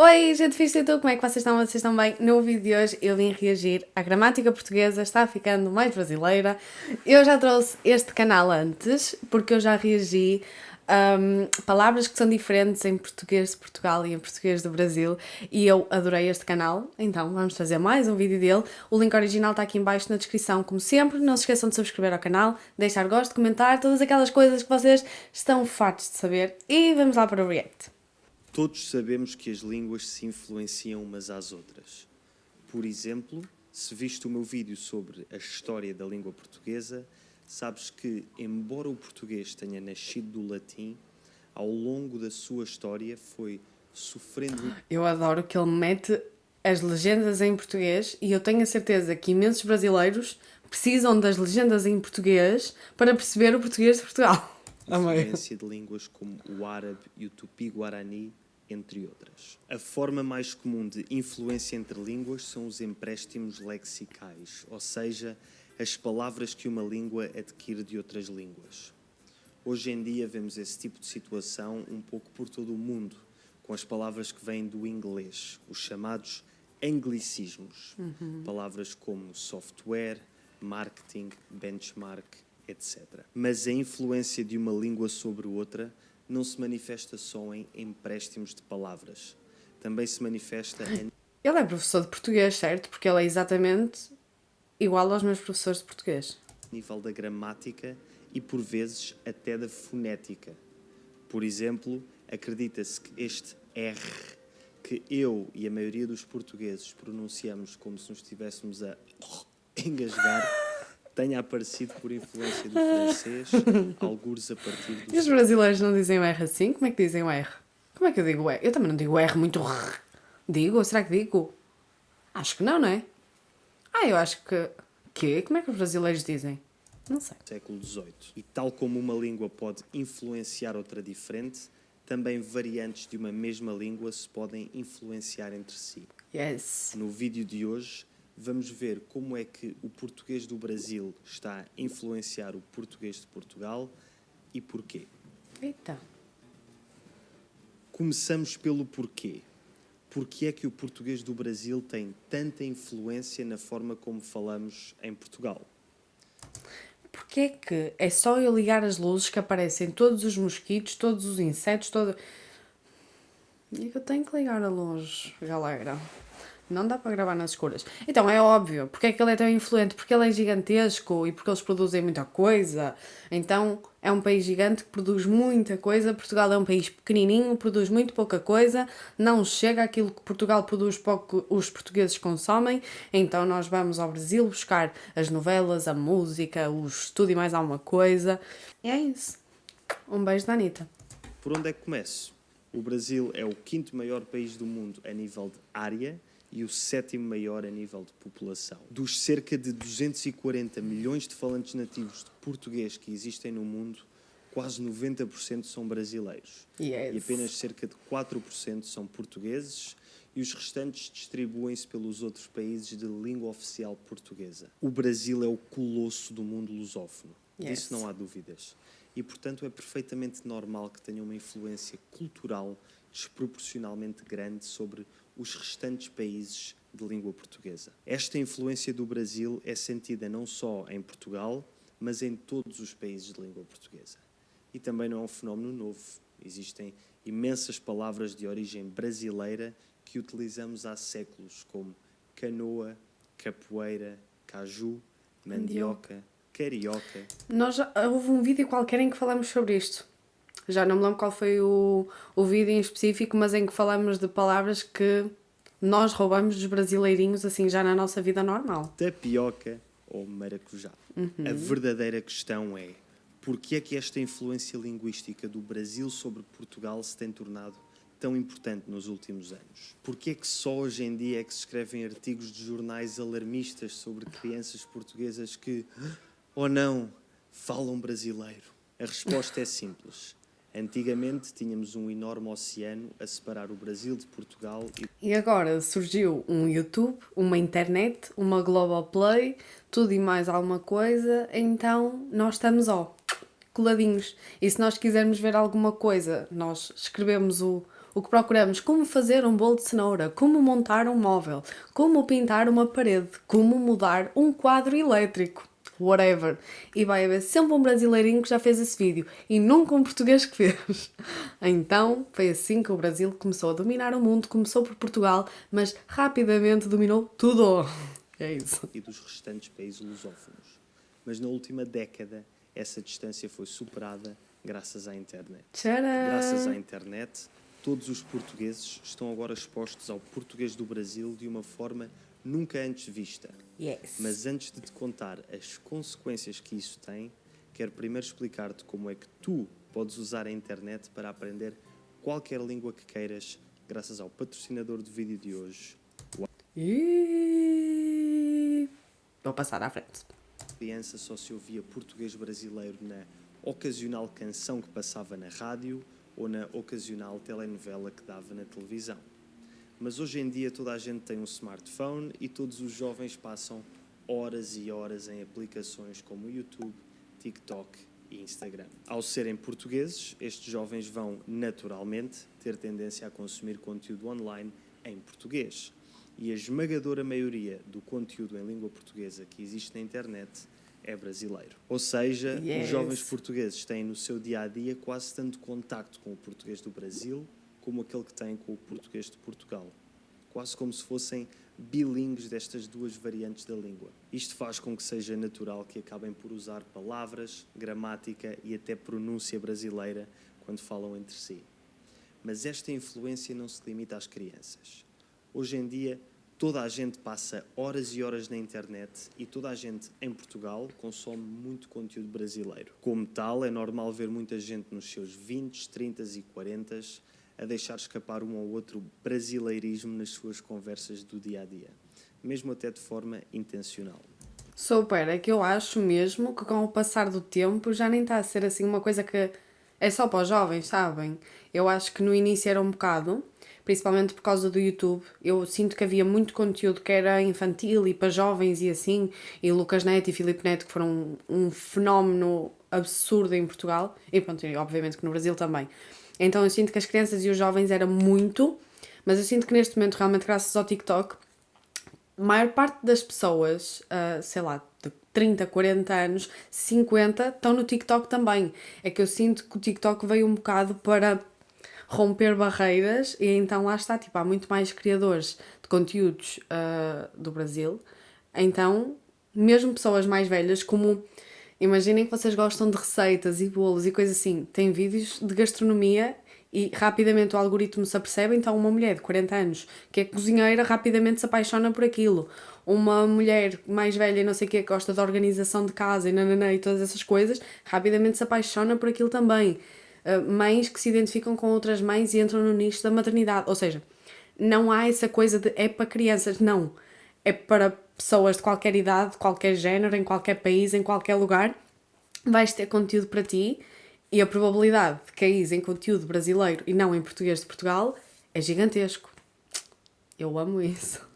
Oi, gente fixe, e tu? Como é que vocês estão? Vocês estão bem? No vídeo de hoje eu vim reagir à gramática portuguesa, está ficando mais brasileira. Eu já trouxe este canal antes, porque eu já reagi palavras que são diferentes em português de Portugal e em português do Brasil, e eu adorei este canal, então vamos fazer mais um vídeo dele. O link original está aqui em baixo na descrição, como sempre. Não se esqueçam de subscrever ao canal, deixar gosto, comentar, todas aquelas coisas que vocês estão fartos de saber, e vamos lá para o react. Todos sabemos que as línguas se influenciam umas às outras. Por exemplo, se viste o meu vídeo sobre a história da língua portuguesa, sabes que, embora o português tenha nascido do latim, ao longo da sua história foi sofrendo... Eu adoro que ele mete as legendas em português, e eu tenho a certeza que imensos brasileiros precisam das legendas em português para perceber o português de Portugal. influência de línguas como o árabe e o tupi-guarani, entre outras. A forma mais comum de influência entre línguas são os empréstimos lexicais, ou seja, as palavras que uma língua adquire de outras línguas. Hoje em dia vemos esse tipo de situação um pouco por todo o mundo, com as palavras que vêm do inglês, os chamados anglicismos. Palavras como software, marketing, benchmark, etc. Mas a influência de uma língua sobre outra não se manifesta só em empréstimos de palavras. Também se manifesta em Ele é professor de português, certo? Porque ele é exatamente igual aos meus professores de português. nível da gramática e, por vezes, até da fonética. Por exemplo, acredita-se que este R, que eu e a maioria dos portugueses pronunciamos como se nos estivéssemos a engasgar, tenha aparecido por influência do francês, algures a partir do... E os brasileiros não dizem o R assim? Como é que dizem o R? Como é que eu digo o R? Eu também não digo o R muito R. Digo? Será que digo? Acho que não, não é? Eu acho que... Quê? Como é que os brasileiros dizem? Não sei. século XVIII. E tal como uma língua pode influenciar outra diferente, também variantes de uma mesma língua se podem influenciar entre si. Yes. No vídeo de hoje, vamos ver como é que o português do Brasil está a influenciar o português de Portugal e porquê. Eita. Começamos pelo porquê. Porquê é que o português do Brasil tem tanta influência na forma como falamos em Portugal? Porque é que é só eu ligar as luzes que aparecem todos os mosquitos, todos os insetos, todo... E que eu tenho que ligar a luz, galera. Não dá para gravar nas escuras. Então é óbvio, porque é que ele é tão influente? Porque ele é gigantesco e porque eles produzem muita coisa. Então é um país gigante que produz muita coisa. Portugal é um país pequenininho, produz muito pouca coisa. Não chega àquilo que Portugal produz pouco, os portugueses consomem. Então nós vamos ao Brasil buscar as novelas, a música, o estudo e mais alguma coisa. E é isso. Um beijo da Anitta. Por onde é que começo? O Brasil é o quinto maior país do mundo a nível de área e o sétimo maior a nível de população. Dos cerca de 240 milhões de falantes nativos de português que existem no mundo, quase 90% são brasileiros. Yes. E apenas cerca de 4% são portugueses e os restantes distribuem-se pelos outros países de língua oficial portuguesa. O Brasil é o colosso do mundo lusófono. Yes. Disso não há dúvidas. E, portanto, é perfeitamente normal que tenha uma influência cultural desproporcionalmente grande sobre os restantes países de língua portuguesa. Esta influência do Brasil é sentida não só em Portugal, mas em todos os países de língua portuguesa. E também não é um fenómeno novo. Existem imensas palavras de origem brasileira que utilizamos há séculos, como canoa, capoeira, caju, mandioca, carioca. Houve um vídeo qualquer em que falamos sobre isto. Já não me lembro qual foi o vídeo em específico, mas em que falamos de palavras que nós roubamos dos brasileirinhos, assim, já na nossa vida normal. Tapioca ou maracujá. A verdadeira questão é: porquê é que esta influência linguística do Brasil sobre Portugal se tem tornado tão importante nos últimos anos? Porquê é que só hoje em dia é que se escrevem artigos de jornais alarmistas sobre crianças portuguesas que, ou não, falam brasileiro? A resposta é simples. Antigamente tínhamos um enorme oceano a separar o Brasil de Portugal E agora surgiu um YouTube, uma internet, uma Globoplay, tudo e mais alguma coisa, então nós estamos, coladinhos. E se nós quisermos ver alguma coisa, nós escrevemos o O que procuramos? Como fazer um bolo de cenoura, como montar um móvel, como pintar uma parede, como mudar um quadro elétrico, whatever. E vai haver sempre um brasileirinho que já fez esse vídeo e nunca um português que fez. Então foi assim que o Brasil começou a dominar o mundo, começou por Portugal, mas rapidamente dominou tudo. É isso. E dos restantes países lusófonos. Mas na última década, essa distância foi superada graças à internet. Tcharam! Graças à internet, todos os portugueses estão agora expostos ao português do Brasil de uma forma nunca antes vista. Yes. Mas antes de te contar as consequências que isso tem, quero primeiro explicar-te como é que tu podes usar a internet para aprender qualquer língua que queiras, graças ao patrocinador do vídeo de hoje. E... Vou passar à frente. Criança só se ouvia português brasileiro na ocasional canção que passava na rádio ou na ocasional telenovela que dava na televisão. Mas hoje em dia toda a gente tem um smartphone e todos os jovens passam horas e horas em aplicações como o YouTube, TikTok e Instagram. Ao serem portugueses, estes jovens vão naturalmente ter tendência a consumir conteúdo online em português. E a esmagadora maioria do conteúdo em língua portuguesa que existe na internet é brasileiro. Ou seja, Yes. Os jovens portugueses têm no seu dia-a-dia quase tanto contacto com o português do Brasil como aquele que têm com o português de Portugal. Quase como se fossem bilíngues destas duas variantes da língua. Isto faz com que seja natural que acabem por usar palavras, gramática e até pronúncia brasileira quando falam entre si. Mas esta influência não se limita às crianças. Hoje em dia, toda a gente passa horas e horas na internet e toda a gente em Portugal consome muito conteúdo brasileiro. Como tal, é normal ver muita gente nos seus 20, 30 e 40 a deixar escapar um ou outro brasileirismo nas suas conversas do dia-a-dia, mesmo até de forma intencional. Super, é que eu acho mesmo que com o passar do tempo já nem está a ser assim uma coisa que é só para os jovens, sabem? Eu acho que no início era um bocado, principalmente por causa do YouTube. Eu sinto que havia muito conteúdo que era infantil e para jovens e assim, e Lucas Neto e Filipe Neto que foram um fenómeno absurdo em Portugal, e pronto, e obviamente que no Brasil também. Então eu sinto que as crianças e os jovens era muito, mas eu sinto que neste momento, realmente, graças ao TikTok, a maior parte das pessoas, sei lá, de 30, 40 anos, 50, estão no TikTok também. É que eu sinto que o TikTok veio um bocado para romper barreiras e então lá está, tipo, há muito mais criadores de conteúdos do Brasil. Então, mesmo pessoas mais velhas, como imaginem que vocês gostam de receitas e bolos e coisas assim, têm vídeos de gastronomia e rapidamente o algoritmo se apercebe, então uma mulher de 40 anos que é cozinheira rapidamente se apaixona por aquilo. Uma mulher mais velha e não sei o que gosta da organização de casa e nananã e todas essas coisas, rapidamente se apaixona por aquilo também. Mães que se identificam com outras mães e entram no nicho da maternidade. Ou seja, não há essa coisa de é para crianças, não. É para pessoas de qualquer idade, de qualquer género, em qualquer país, em qualquer lugar. Vais ter conteúdo para ti e a probabilidade de cair em conteúdo brasileiro e não em português de Portugal é gigantesco. Eu amo isso.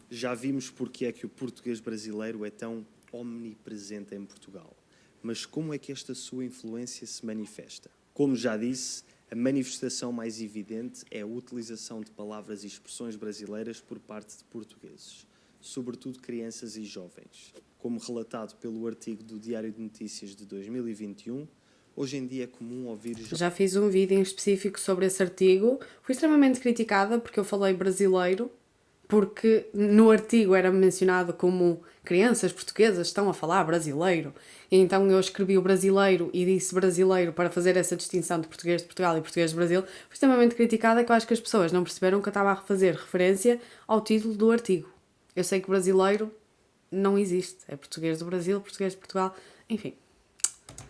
Já vimos porque é que o português brasileiro é tão omnipresente em Portugal. Mas como é que esta sua influência se manifesta? Como já disse, a manifestação mais evidente é a utilização de palavras e expressões brasileiras por parte de portugueses, sobretudo crianças e jovens. Como relatado pelo artigo do Diário de Notícias de 2021, hoje em dia é comum ouvir... Já fiz um vídeo em específico sobre esse artigo. Fui extremamente criticada porque eu falei brasileiro, porque no artigo era mencionado como crianças portuguesas estão a falar brasileiro. E então eu escrevi o brasileiro e disse brasileiro para fazer essa distinção de português de Portugal e português do Brasil. Fui extremamente criticada, que eu acho que as pessoas não perceberam que eu estava a fazer referência ao título do artigo. Eu sei que brasileiro não existe. É português do Brasil, português de Portugal, enfim.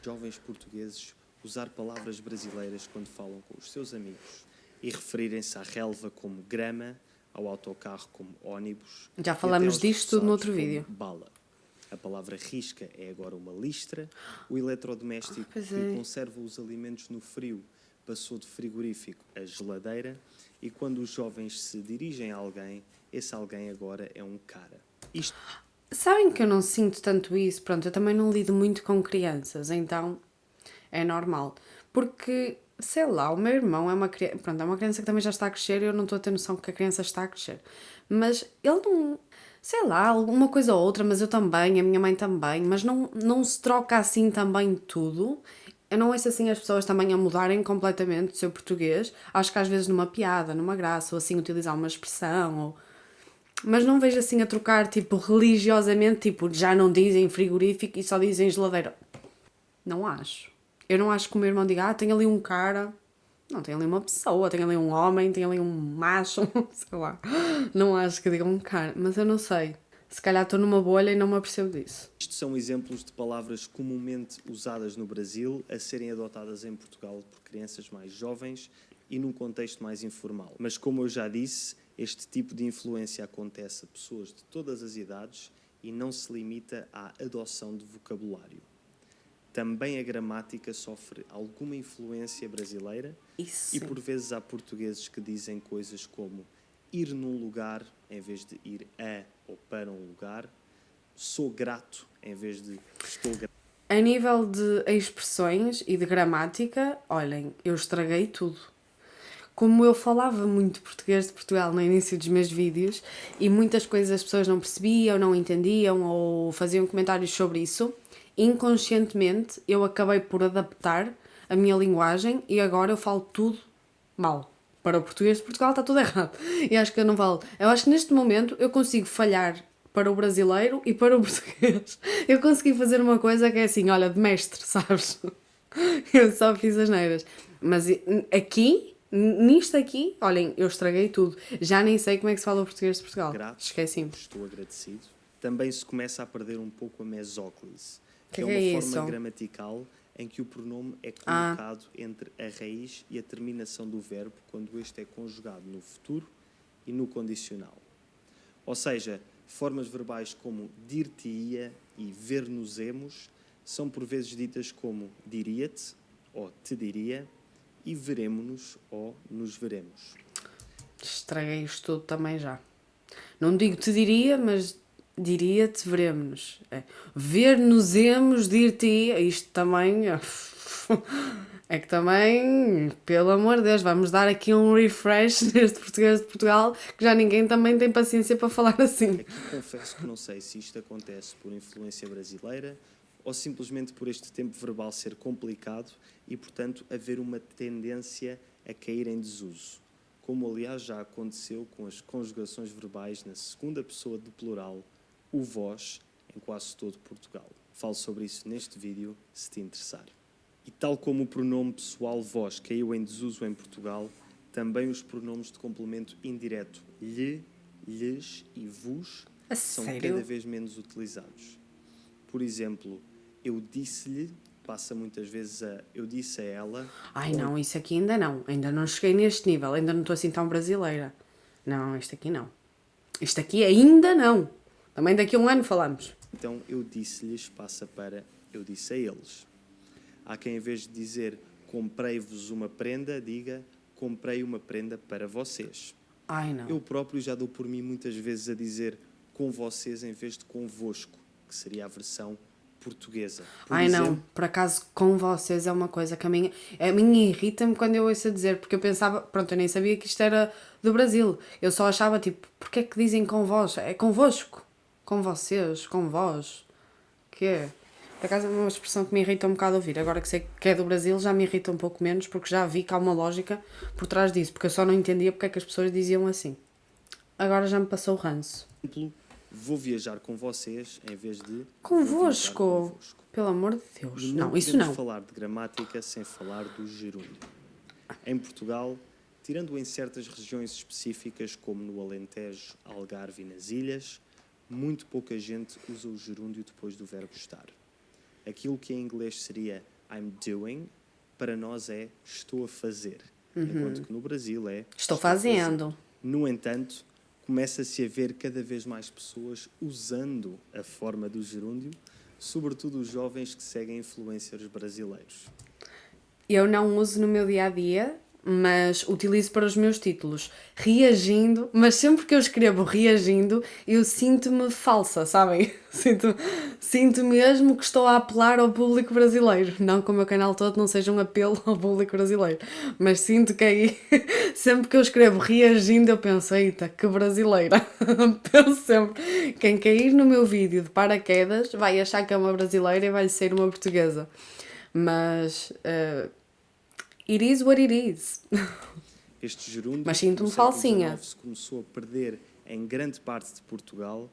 Jovens portugueses usar palavras brasileiras quando falam com os seus amigos e referirem-se à relva como grama, ao autocarro como ônibus. Já falamos disto tudo no outro vídeo. Bala. A palavra risca é agora uma listra. O eletrodoméstico que conserva os alimentos no frio passou de frigorífico a geladeira. E quando os jovens se dirigem a alguém, esse alguém agora é um cara. Sabem que eu não sinto tanto isso? Pronto, eu também não lido muito com crianças, então é normal. Porque sei lá, o meu irmão é uma criança, pronto, é uma criança que também já está a crescer e eu não estou a ter noção que a criança está a crescer. Mas ele não, sei lá, alguma coisa ou outra, mas eu também, a minha mãe também, mas não se troca assim também tudo. Eu não ouço assim as pessoas também a mudarem completamente o seu português. Acho que às vezes numa piada, numa graça, ou assim utilizar uma expressão, ou... mas não vejo assim a trocar, tipo, religiosamente, tipo, já não dizem frigorífico e só dizem geladeira. Não acho. Eu não acho que o meu irmão diga, tem ali um cara. Não, tem ali uma pessoa, tem ali um homem, tem ali um macho, sei lá. Não acho que diga um cara, mas eu não sei. Se calhar estou numa bolha e não me apercebo disso. Isto são exemplos de palavras comumente usadas no Brasil a serem adotadas em Portugal por crianças mais jovens e num contexto mais informal. Mas, como eu já disse, este tipo de influência acontece a pessoas de todas as idades e não se limita à adoção de vocabulário. Também a gramática sofre alguma influência brasileira e por vezes há portugueses que dizem coisas como ir num lugar em vez de ir a ou para um lugar, sou grato em vez de estou grato. A nível de expressões e de gramática, olhem, eu estraguei tudo. Como eu falava muito português de Portugal no início dos meus vídeos e muitas coisas as pessoas não percebiam, não entendiam ou faziam comentários sobre isso, inconscientemente eu acabei por adaptar a minha linguagem e agora eu falo tudo mal. Para o português de Portugal está tudo errado. E acho que eu não falo. Eu acho que neste momento eu consigo falhar para o brasileiro e para o português. Eu consegui fazer uma coisa que é assim, olha, de mestre, sabes? Eu só fiz as neiras. Mas aqui, nisto aqui, olhem, eu estraguei tudo. Já nem sei como é que se fala o português de Portugal. Grato, Esqueci-me. estou agradecido. Também se começa a perder um pouco a mesóclise, que é Que uma é forma isso? gramatical em que o pronome é colocado entre a raiz e a terminação do verbo quando este é conjugado no futuro e no condicional. Ou seja, formas verbais como dir-te-ia e ver-nos-emos são por vezes ditas como diria-te ou te diria e veremo-nos ou nos veremos. Estraguei isto tudo também já. Não digo te diria, mas diria-te, veremos-nos. É. Ver-nos-emos, dir-te-ia. Isto também. É que também, pelo amor de Deus, vamos dar aqui um refresh neste português de Portugal, que já ninguém também tem paciência para falar assim. Aqui confesso que não sei se isto acontece por influência brasileira ou simplesmente por este tempo verbal ser complicado e, portanto, haver uma tendência a cair em desuso. Como, aliás, já aconteceu com as conjugações verbais na segunda pessoa do plural, o vós, em quase todo Portugal. Falo sobre isso neste vídeo, se te interessar. E tal como o pronome pessoal vós caiu em desuso em Portugal, também os pronomes de complemento indireto lhe, lhes e vos A são sério? cada vez menos utilizados. Por exemplo, eu disse-lhe passa muitas vezes a eu disse a ela. Ai não, isso aqui ainda não. Ainda não cheguei neste nível. Ainda não estou assim tão brasileira. Não, isto aqui não. Isto aqui ainda não. Também daqui a um ano falamos. Então eu disse-lhes passa para eu disse a eles. Há quem, em vez de dizer comprei-vos uma prenda, diga comprei uma prenda para vocês. Ai não. Eu próprio já dou por mim muitas vezes a dizer com vocês em vez de convosco, que seria a versão portuguesa. Ai não, por acaso com vocês é uma coisa que a minha irrita-me quando eu ouço a dizer, porque eu pensava, pronto, eu nem sabia que isto era do Brasil. Eu só achava tipo, porque é que dizem com vós? É convosco, com vocês, com vós. Que é? Por acaso é uma expressão que me irrita um bocado a ouvir. Agora que sei que é do Brasil já me irrita um pouco menos, porque já vi que há uma lógica por trás disso, porque eu só não entendia porque é que as pessoas diziam assim. Agora já me passou o ranço. Vou viajar com vocês em vez de Convosco. vou viajar convosco. Pelo amor de Deus. E Não, isso podemos não. falar de gramática sem falar do gerúndio. Em Portugal, tirando em certas regiões específicas, como no Alentejo, Algarve e nas Ilhas, muito pouca gente usa o gerúndio depois do verbo estar. Aquilo que em inglês seria I'm doing, para nós é estou a fazer, enquanto que no Brasil é Estou a fazer. fazendo. No entanto, começa-se a ver cada vez mais pessoas usando a forma do gerúndio, sobretudo os jovens que seguem influencers brasileiros. Eu não uso no meu dia a dia, mas utilizo para os meus títulos, reagindo, mas sempre que eu escrevo reagindo, eu sinto-me falsa, sabem? Sinto mesmo que estou a apelar ao público brasileiro. Não que o meu canal todo não seja um apelo ao público brasileiro, mas sinto que aí, sempre que eu escrevo reagindo, eu penso, eita, que brasileira. Penso sempre, quem cair no meu vídeo de paraquedas vai achar que é uma brasileira e vai ser uma portuguesa. Mas it is what it is. Este gerúndio, Mas sinto-me no século falsinha. XIX, se começou a perder em grande parte de Portugal,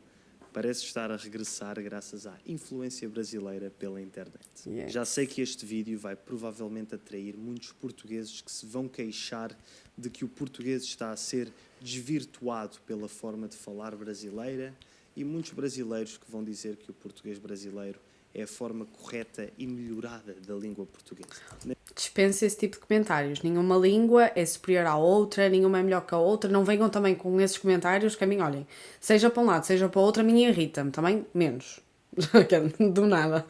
parece estar a regressar graças à influência brasileira pela internet. Yes. Já sei que este vídeo vai provavelmente atrair muitos portugueses que se vão queixar de que o português está a ser desvirtuado pela forma de falar brasileira e muitos brasileiros que vão dizer que o português brasileiro é a forma correta e melhorada da língua portuguesa. Dispense esse tipo de comentários. Nenhuma língua é superior à outra, nenhuma é melhor que a outra. Não venham também com esses comentários que a mim, olhem, seja para um lado, seja para o outro, a mim irrita-me. Também menos. Do nada.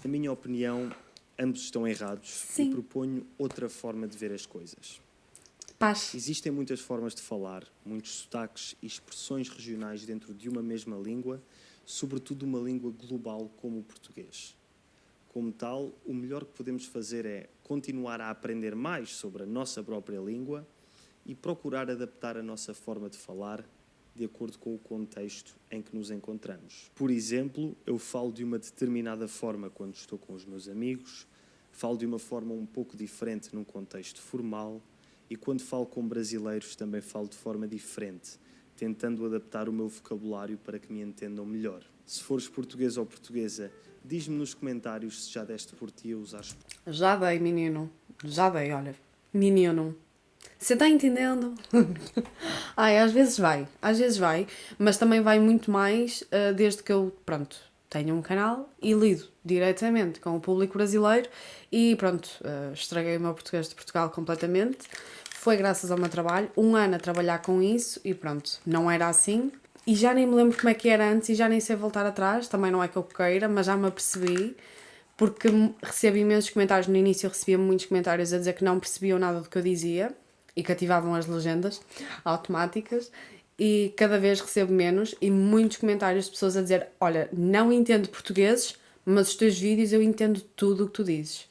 Na minha opinião, ambos estão errados. Sim. E proponho outra forma de ver as coisas. Paz. Existem muitas formas de falar, muitos sotaques e expressões regionais dentro de uma mesma língua, sobretudo uma língua global como o português. Como tal, o melhor que podemos fazer é continuar a aprender mais sobre a nossa própria língua e procurar adaptar a nossa forma de falar de acordo com o contexto em que nos encontramos. Por exemplo, eu falo de uma determinada forma quando estou com os meus amigos, falo de uma forma um pouco diferente num contexto formal e quando falo com brasileiros também falo de forma diferente, tentando adaptar o meu vocabulário para que me entendam melhor. Se fores português ou portuguesa, diz-me nos comentários se já deste por ti a usar. Já dei, menino. Já dei, olha. Menino. Você está entendendo? Ai, às vezes vai, mas também vai muito mais desde que eu, pronto, tenho um canal e lido diretamente com o público brasileiro e pronto, estraguei o meu português de Portugal completamente. Foi graças ao meu trabalho, 1 ano a trabalhar com isso e pronto, não era assim. E já nem me lembro como é que era antes e já nem sei voltar atrás, também não é que eu queira, mas já me apercebi, porque recebo imensos comentários, no início eu recebia muitos comentários a dizer que não percebiam nada do que eu dizia e que ativavam as legendas automáticas e cada vez recebo menos e muitos comentários de pessoas a dizer, olha, não entendo portugueses, mas os teus vídeos eu entendo tudo o que tu dizes.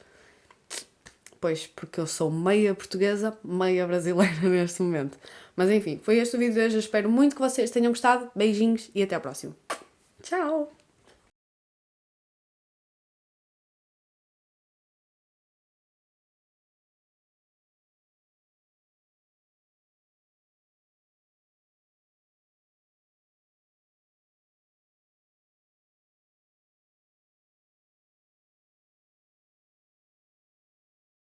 Pois, porque eu sou meia portuguesa, meia brasileira neste momento. Mas enfim, foi este o vídeo de hoje. Eu espero muito que vocês tenham gostado. Beijinhos e até ao próximo. Tchau!